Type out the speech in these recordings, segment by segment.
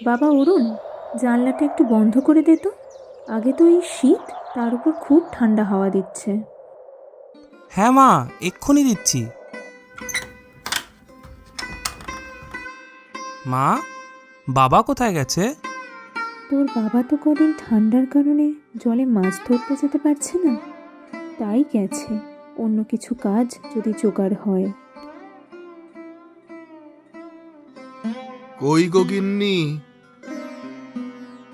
বাবা অরুণ, জানলাটা একটু বন্ধ করে দে তো। আগে তো এই শীত, তার উপর খুব ঠান্ডা হাওয়া দিচ্ছে। হ্যাঁ মা, এক্ষুনি দিচ্ছি। মা, বাবা কোথায় গেছে? তোর বাবা তো কদিন ঠান্ডার কারণে জলে মাছ ধরতে যেতে পারছে না, তাই গেছে। অন্য কিছু কাজ যদি জোগাড় হয়। কই গো গিন্নি?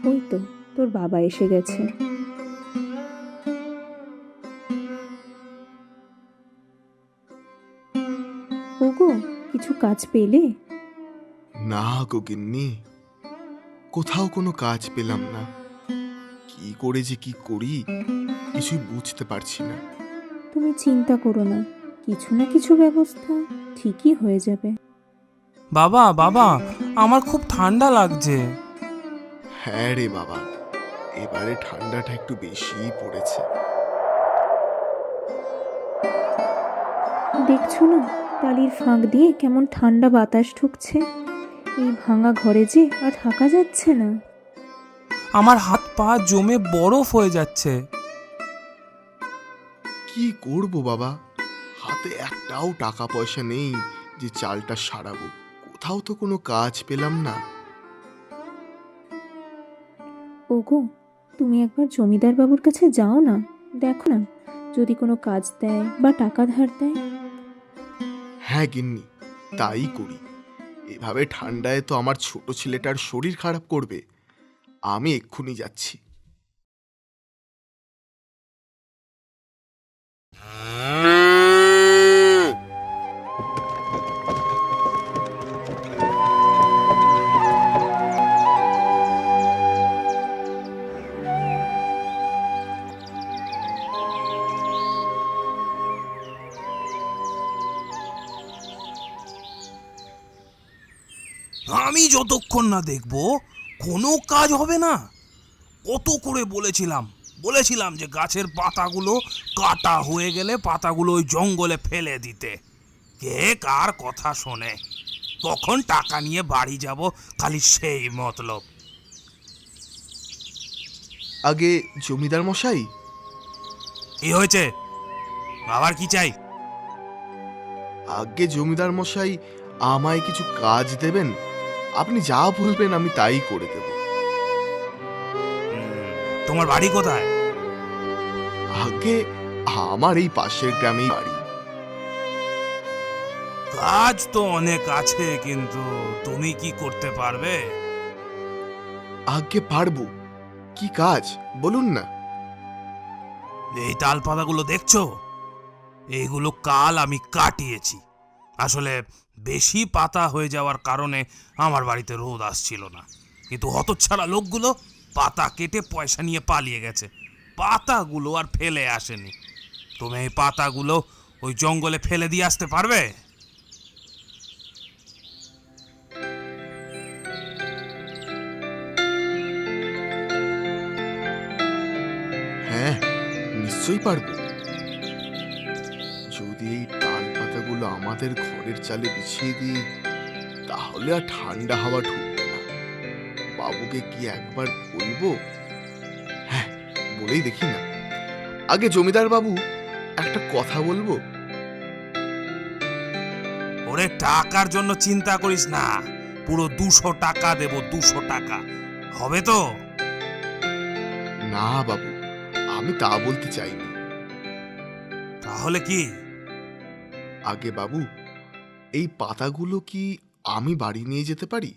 ওই তো তোর বাবা এসে গেছে। ওগো, কিছু কাজ পেলে? না গো গিন্নি, কোথাও কোনো কাজ পেলাম না। কি করে যে কি করি কিছুই বুঝতে পারছি না। তুমি চিন্তা করো না, কিছু না কিছু ব্যবস্থা ঠিকই হয়ে যাবে। বাবা বাবা, আমার খুব ঠান্ডা লাগছে। হ্যাঁ রে বাবা, এবারে ঠান্ডাটা একটু বেশিই পড়েছে। দেখছো না, টালির ফাঁক দিয়ে কেমন ঠান্ডা বাতাস ঢুকছে। এই ভাঙা ঘরে যে আর থাকা যাচ্ছে না। আমার হাত পা জমে বরফ হয়ে যাচ্ছে। কি করব বাবা, হাতে একটাও টাকা পয়সা নেই যে চালটা সারাবো। কোথাও তো কোনো কাজ পেলাম না। ওগো, তুমি একবার জমিদার বাবুর কাছে যাও না, দেখো না যদি কোনো কাজ দেয় বা টাকা ধার দেয়। হ্যাঁ গিন্নি, তাই করি। এভাবে ঠান্ডায় তো আমার ছোট ছেলেটার শরীর খারাপ করবে। আমি এক্ষুনি যাচ্ছি। আমি যতক্ষণ না দেখবো কোনো কাজ হবে না। কত করে বলেছিলাম যে গাছের পাতাগুলো কাটা হয়ে গেলে পাতাগুলো ওই জঙ্গলে ফেলে দিতে। কে কার কথা শোনে? কখন টাকা নিয়ে বাড়ি যাব, খালি সেই মতলব। আগে জমিদার মশাই, কি হয়েছে? আবার কি চাই? আগে জমিদার মশাই, আমায় কিছু কাজ দেবেন? আপনি যা বলবেন আমি তাই করে দেব। তোমার বাড়ি কোথায়? আগে আমার এই পাশের গ্রামেই বাড়ি। কাজ তো অনেক আছে, কিন্তু তুমি কি করতে পারবে? আগে পারবো। কি কাজ বলুন না। এই তাল পাতাগুলো দেখছো? এইগুলো কাল আমি কাটিয়েছি। আসলে বেশি পাতা হয়ে যাওয়ার কারণে আমার বাড়িতে রোদ আসছিল না, কিন্তু হতচ্ছাড়া লোকগুলো পাতা কেটে পয়সা নিয়ে পালিয়ে গেছে। পাতাগুলো আর ফেলে আসেনি। তুমি এই পাতাগুলো ওই জঙ্গলে ফেলে দিয়ে আসতে পারবে? হ্যাঁ, নিশ্চয়ই পারবো। যদি এই তাল পাতাগুলো আমাদের ঘরের চালে বিছিয়ে দিই, তাহলে আর ঠান্ডা হাওয়া ঢুকবে না। বাবুকে কি একবার বলবো? হ্যাঁ, বলেই দেখি না। আগে জমিদার বাবু, একটা কথা বলবো। ওরে, টাকার জন্য চিন্তা করিস না। পুরো 200 টাকা দেব, 200 টাকা। হবে তো? না বাবু, আমি তা বলতে চাইনি। তাহলে কি? আগে বাবু, এই পাতাগুলো কি আমি বাড়ি নিয়ে যেতে পারি?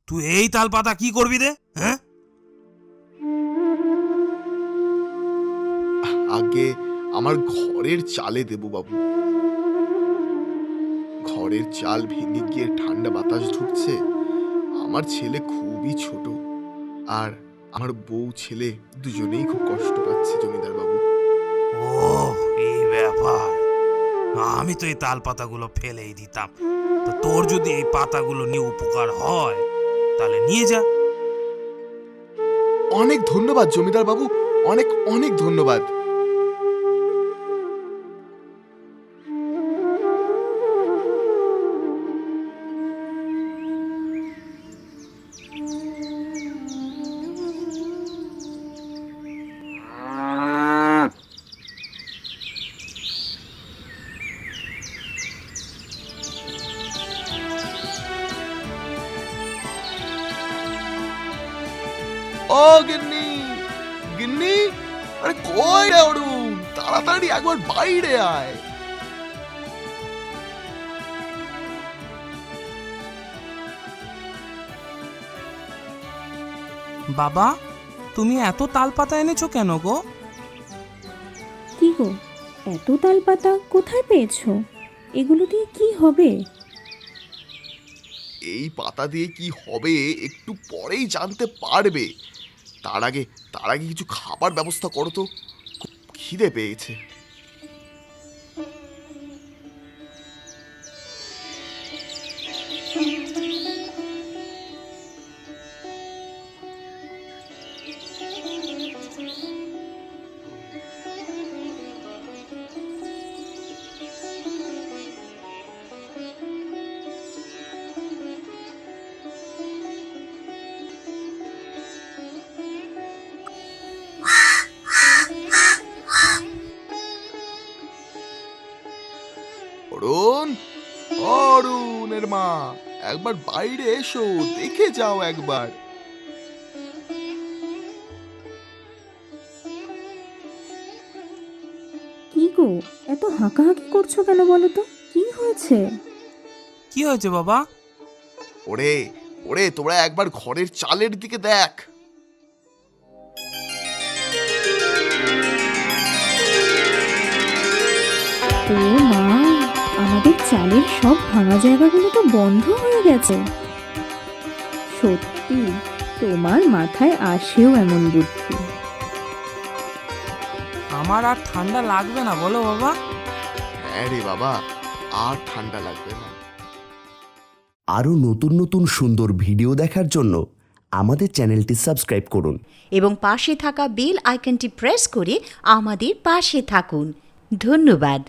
তুই এই তাল পাতা কি করবি রে? হ্যাঁ, আগে আমার ঘরের চালে দেব বাবু। ঘরের চাল ভেঙে গিয়ে ঠান্ডা বাতাস ঢুকছে। আমার ছেলে খুবই ছোট, আর আমার বউ ছেলে দুজনেই খুব কষ্ট পাচ্ছে জমিদার বাবু। ও, এই ব্যাপার। আমি তো এই তাল পাতাগুলো ফেলেই দিতাম। তো তোর যদি এই পাতাগুলো নিয়ে উপকার হয়, তাহলে নিয়ে যা। অনেক ধন্যবাদ জমিদার বাবু, অনেক অনেক ধন্যবাদ। ও গিন্নি, গিন্নি, আরে কই রে অরুণ, তাড়াতাড়ি একবার বাইরে আয়। বাবা, তুমি এত তালপাতা এনেছো কেন গো? কি গো, এত তালপাতা কোথায় পেয়েছো? এগুলো দিয়ে কি হবে? এই পাতা দিয়ে কি হবে একটু পরেই জানতে পারবে। তার আগে কিছু খাবার ব্যবস্থা করো তো, খুব খিদে পেয়েছে। অরুণ, অরুণের মা, একবার বাইরে এসো, দেখে যাও একবার। কি গো, এত হাঁকাহাঁকি করছো কেন বলো তো? কি হয়েছে? কি হয়েছে বাবা? ওরে ওরে, তোরা একবার ঘরের চালের দিকে দেখ। ও মা, আমাদের চালের সব ভাঙা জায়গাগুলো তো বন্ধ হয়ে গেছে। সত্যি, তোমার মাথায় আসেও এমন বুদ্ধি? আমার আর ঠান্ডা লাগবে না বলো বাবা? হ্যাঁ রে বাবা, আর ঠান্ডা লাগবে না। আরও নতুন নতুন সুন্দর ভিডিও দেখার জন্য আমাদের চ্যানেলটি সাবস্ক্রাইব করুন এবং পাশে থাকা বেল আইকনটি প্রেস করে আমাদের পাশে থাকুন। ধন্যবাদ।